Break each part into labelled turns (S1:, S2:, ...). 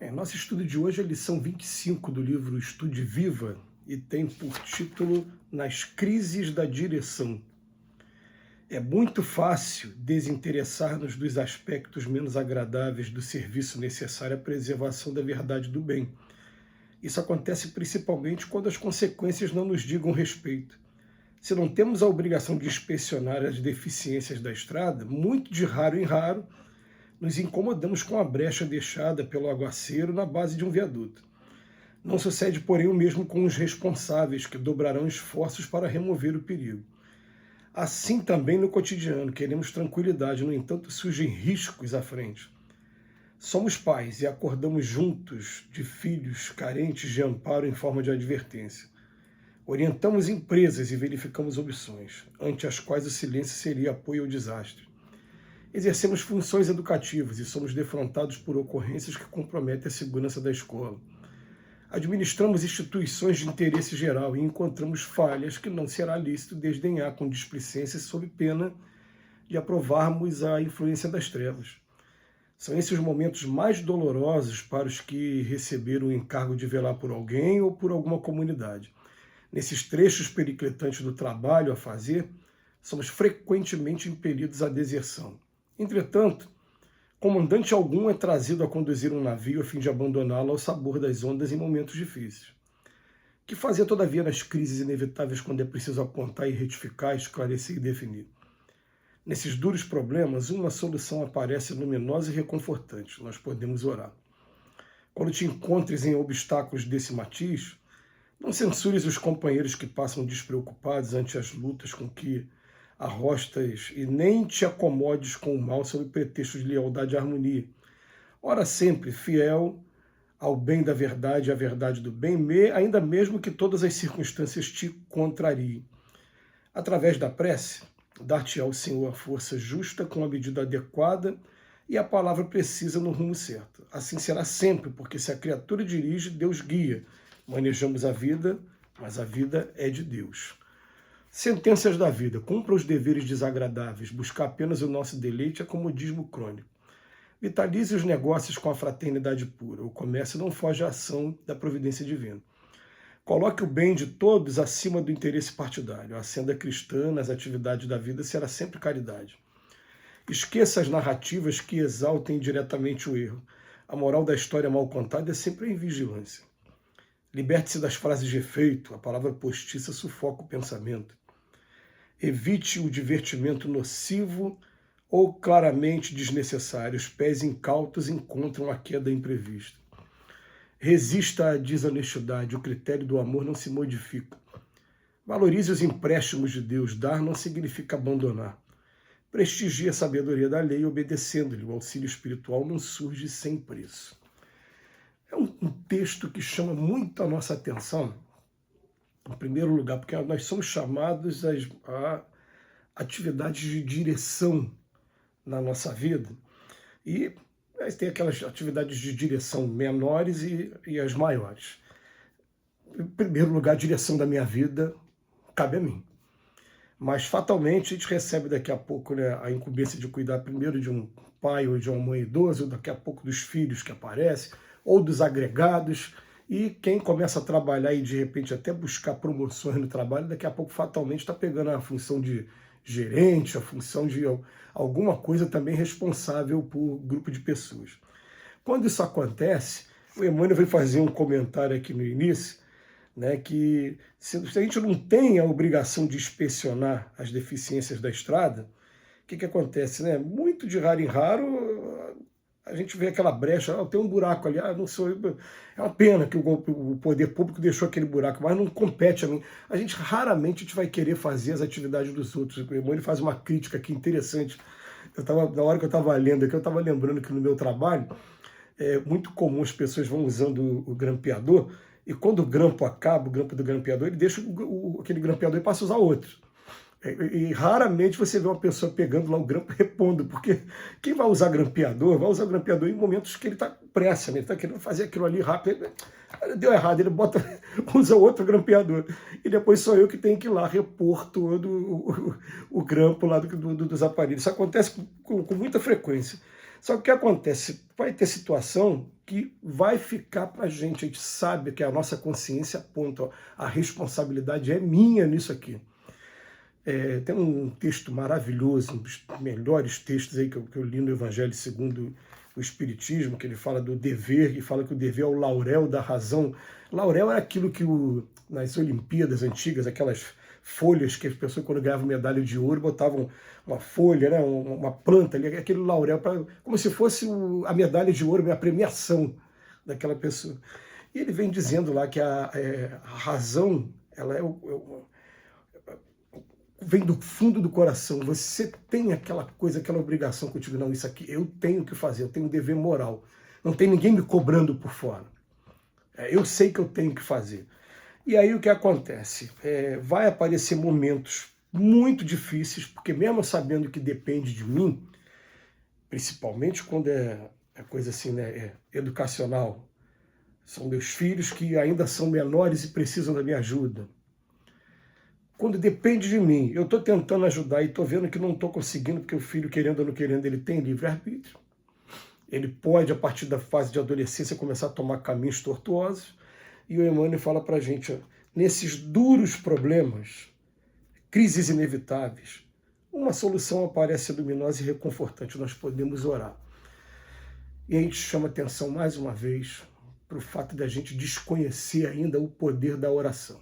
S1: Nosso estudo de hoje é a lição 25 do livro Estude Viva e tem por título Nas Crises da Direção. É muito fácil desinteressar-nos dos aspectos menos agradáveis do serviço necessário à preservação da verdade do bem. Isso acontece principalmente quando as consequências não nos digam respeito. Se não temos a obrigação de inspecionar as deficiências da estrada, muito de raro em raro, nos incomodamos com a brecha deixada pelo aguaceiro na base de um viaduto. Não sucede, porém, o mesmo com os responsáveis, que dobrarão esforços para remover o perigo. Assim também no cotidiano, queremos tranquilidade, no entanto surgem riscos à frente. Somos pais e acordamos juntos de filhos carentes de amparo em forma de advertência. Orientamos empresas e verificamos opções, ante as quais o silêncio seria apoio ao desastre. Exercemos funções educativas e somos defrontados por ocorrências que comprometem a segurança da escola. Administramos instituições de interesse geral e encontramos falhas que não será lícito desdenhar com displicência sob pena de aprovarmos a influência das trevas. São esses os momentos mais dolorosos para os que receberam o encargo de velar por alguém ou por alguma comunidade. Nesses trechos periclitantes do trabalho a fazer, somos frequentemente impelidos à deserção. Entretanto, comandante algum é trazido a conduzir um navio a fim de abandoná-lo ao sabor das ondas em momentos difíceis. Que fazer, todavia, nas crises inevitáveis quando é preciso apontar e retificar, esclarecer e definir? Nesses duros problemas, uma solução aparece luminosa e reconfortante. Nós podemos orar. Quando te encontres em obstáculos desse matiz, não censures os companheiros que passam despreocupados ante as lutas com que arrostas e nem te acomodes com o mal sob pretexto de lealdade e harmonia. Ora sempre fiel ao bem da verdade e à verdade do bem, ainda mesmo que todas as circunstâncias te contrariem. Através da prece, dar-te ao Senhor a força justa com a medida adequada e a palavra precisa no rumo certo. Assim será sempre, porque se a criatura dirige, Deus guia. Manejamos a vida, mas a vida é de Deus. Sentenças da vida. Cumpra os deveres desagradáveis. Buscar apenas o nosso deleite é comodismo crônico. Vitalize os negócios com a fraternidade pura. O comércio não foge à ação da providência divina. Coloque o bem de todos acima do interesse partidário. A senda cristã nas atividades da vida será sempre caridade. Esqueça as narrativas que exaltem diretamente o erro. A moral da história mal contada é sempre a invigilância. Liberte-se das frases de efeito. A palavra postiça sufoca o pensamento. Evite o divertimento nocivo ou claramente desnecessário. Os pés incautos encontram a queda imprevista. Resista à desonestidade. O critério do amor não se modifica. Valorize os empréstimos de Deus. Dar não significa abandonar. Prestigie a sabedoria da lei, obedecendo-lhe. O auxílio espiritual não surge sem preço. É um texto que chama muito a nossa atenção, em primeiro lugar, porque nós somos chamados a atividades de direção na nossa vida. E tem aquelas atividades de direção menores e as maiores. Em primeiro lugar, a direção da minha vida cabe a mim. Mas, fatalmente, a gente recebe daqui a pouco, né, a incumbência de cuidar primeiro de um pai ou de uma mãe idosa, ou daqui a pouco dos filhos que aparecem, ou dos agregados, e quem começa a trabalhar e de repente até buscar promoções no trabalho, daqui a pouco fatalmente está pegando a função de gerente, a função de alguma coisa também responsável por grupo de pessoas. Quando isso acontece, o Emmanuel veio fazer um comentário aqui no início, né, que se a gente não tem a obrigação de inspecionar as deficiências da estrada, o que acontece? Né? Muito de raro em raro, a gente vê aquela brecha, tem um buraco ali, não sou eu. É uma pena que o poder público deixou aquele buraco, mas não compete a mim. A gente raramente vai querer fazer as atividades dos outros. O Emmanuel faz uma crítica aqui interessante. Na hora que eu estava lendo aqui, eu estava lembrando que no meu trabalho é muito comum as pessoas vão usando o grampeador, e quando o grampo acaba, o grampo do grampeador, ele deixa aquele grampeador e passa a usar outro. E raramente você vê uma pessoa pegando lá o grampo e repondo, porque quem vai usar grampeador, vai usar o grampeador em momentos que ele está com pressa, né? Ele está querendo fazer aquilo ali rápido, deu errado, ele usa outro grampeador. E depois sou eu que tenho que ir lá repor todo o grampo lá dos aparelhos. Isso acontece com muita frequência. Só que o que acontece? Vai ter situação que vai ficar para a gente sabe que a nossa consciência aponta, ó, a responsabilidade é minha nisso aqui. Tem um texto maravilhoso, um dos melhores textos aí que eu li no Evangelho segundo o Espiritismo, que ele fala do dever, e fala que o dever é o laurel da razão. Laurel é aquilo que nas Olimpíadas antigas, aquelas folhas que as pessoas, quando ganhavam medalha de ouro, botavam uma folha, né, uma planta ali, aquele laurel, como se fosse a medalha de ouro, a premiação daquela pessoa. E ele vem dizendo lá que a razão, ela vem do fundo do coração. Você tem aquela coisa, aquela obrigação contigo. Não, isso aqui eu tenho que fazer, eu tenho um dever moral. Não tem ninguém me cobrando por fora. Eu sei que eu tenho que fazer. E aí o que acontece? Vai aparecer momentos muito difíceis, porque mesmo sabendo que depende de mim, principalmente quando é coisa assim, né, educacional, são meus filhos que ainda são menores e precisam da minha ajuda. Quando depende de mim, eu estou tentando ajudar e estou vendo que não estou conseguindo, porque o filho, querendo ou não querendo, ele tem livre-arbítrio. Ele pode, a partir da fase de adolescência, começar a tomar caminhos tortuosos. E o Emmanuel fala para a gente, ó, nesses duros problemas, crises inevitáveis, uma solução aparece luminosa e reconfortante. Nós podemos orar. E a gente chama atenção, mais uma vez, para o fato da gente desconhecer ainda o poder da oração.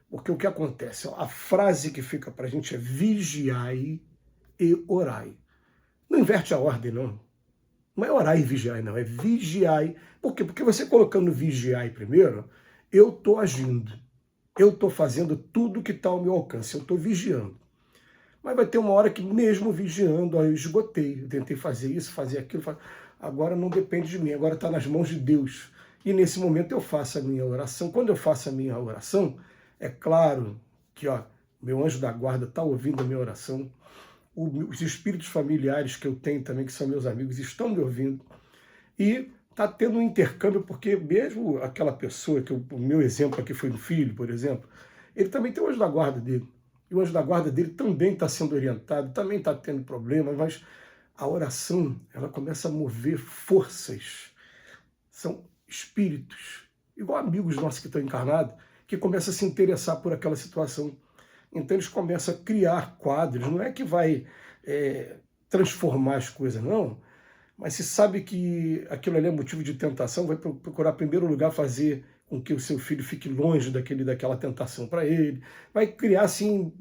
S1: Porque o que acontece? A frase que fica para a gente é vigiai e orai. Não inverte a ordem, não. Não é orar e vigiai, não. É vigiai. Por quê? Porque você colocando vigiai primeiro, eu estou agindo. Eu estou fazendo tudo que está ao meu alcance. Eu estou vigiando. Mas vai ter uma hora que mesmo vigiando, eu esgotei. Eu tentei fazer isso, fazer aquilo. Agora não depende de mim. Agora está nas mãos de Deus. E nesse momento eu faço a minha oração. Quando eu faço a minha oração, é claro que meu anjo da guarda está ouvindo a minha oração. Os espíritos familiares que eu tenho também, que são meus amigos, estão me ouvindo. E está tendo um intercâmbio, porque mesmo aquela pessoa, que o meu exemplo aqui foi um filho, por exemplo, ele também tem o anjo da guarda dele. E o anjo da guarda dele também está sendo orientado, também está tendo problemas, mas a oração, ela começa a mover forças. São espíritos, igual amigos nossos que estão encarnados, que começam a se interessar por aquela situação. Então eles começam a criar quadros, não é que vai transformar as coisas, não, mas se sabe que aquilo ali é motivo de tentação, vai procurar, em primeiro lugar, fazer com que o seu filho fique longe daquela tentação para ele, vai criar, assim,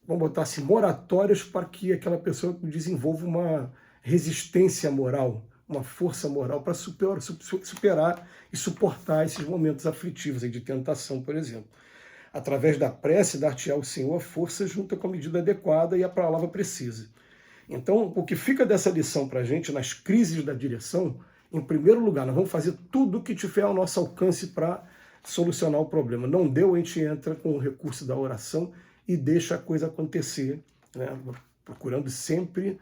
S1: vamos botar assim, moratórias para que aquela pessoa desenvolva uma resistência moral, uma força moral para superar e suportar esses momentos aflitivos de tentação, por exemplo. Através da prece, dar-te ao Senhor a força junta com a medida adequada e a palavra precisa. Então, o que fica dessa lição para a gente, nas crises da direção, em primeiro lugar, nós vamos fazer tudo o que tiver ao nosso alcance para solucionar o problema. Não deu, a gente entra com o recurso da oração e deixa a coisa acontecer, né? Procurando sempre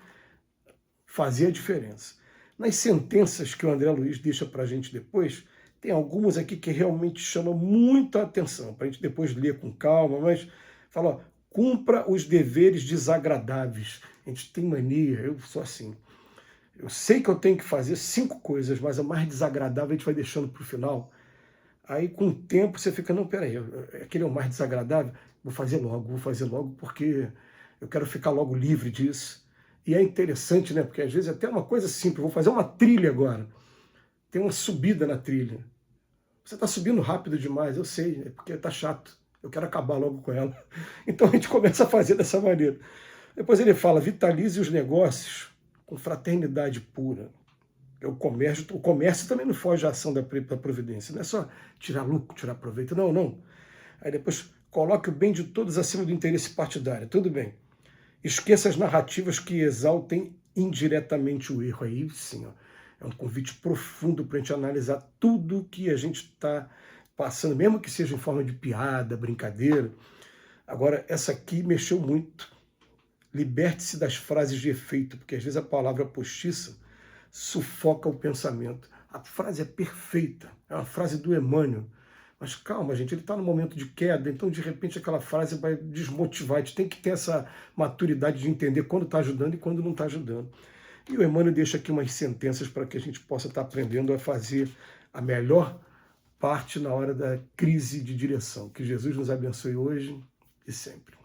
S1: fazer a diferença. Nas sentenças que o André Luiz deixa para a gente depois, tem algumas aqui que realmente chamam muita atenção, para a gente depois ler com calma, mas fala, ó, cumpra os deveres desagradáveis. A gente tem mania, eu sou assim. Eu sei que eu tenho que fazer 5 coisas, mas a mais desagradável a gente vai deixando para o final. Aí, com o tempo, você fica, não, peraí, aquele é o mais desagradável? Vou fazer logo, porque eu quero ficar logo livre disso. E é interessante, né? Porque às vezes até uma coisa simples, vou fazer uma trilha agora. Tem uma subida na trilha. Você está subindo rápido demais, eu sei, é porque está chato. Eu quero acabar logo com ela. Então a gente começa a fazer dessa maneira. Depois ele fala, vitalize os negócios com fraternidade pura. O comércio também não foge à ação da providência. Não é só tirar lucro, tirar proveito. Não. Aí depois coloque o bem de todos acima do interesse partidário. Tudo bem. Esqueça as narrativas que exaltem indiretamente o erro. Aí sim, ó, é um convite profundo para a gente analisar tudo que a gente está passando, mesmo que seja em forma de piada, brincadeira. Agora, essa aqui mexeu muito. Liberte-se das frases de efeito, porque às vezes a palavra postiça sufoca o pensamento. A frase é perfeita, é uma frase do Emmanuel. Mas calma, gente, ele está no momento de queda, então de repente aquela frase vai desmotivar. A gente tem que ter essa maturidade de entender quando está ajudando e quando não está ajudando. E o Emmanuel deixa aqui umas sentenças para que a gente possa estar aprendendo a fazer a melhor parte na hora da crise de direção. Que Jesus nos abençoe hoje e sempre.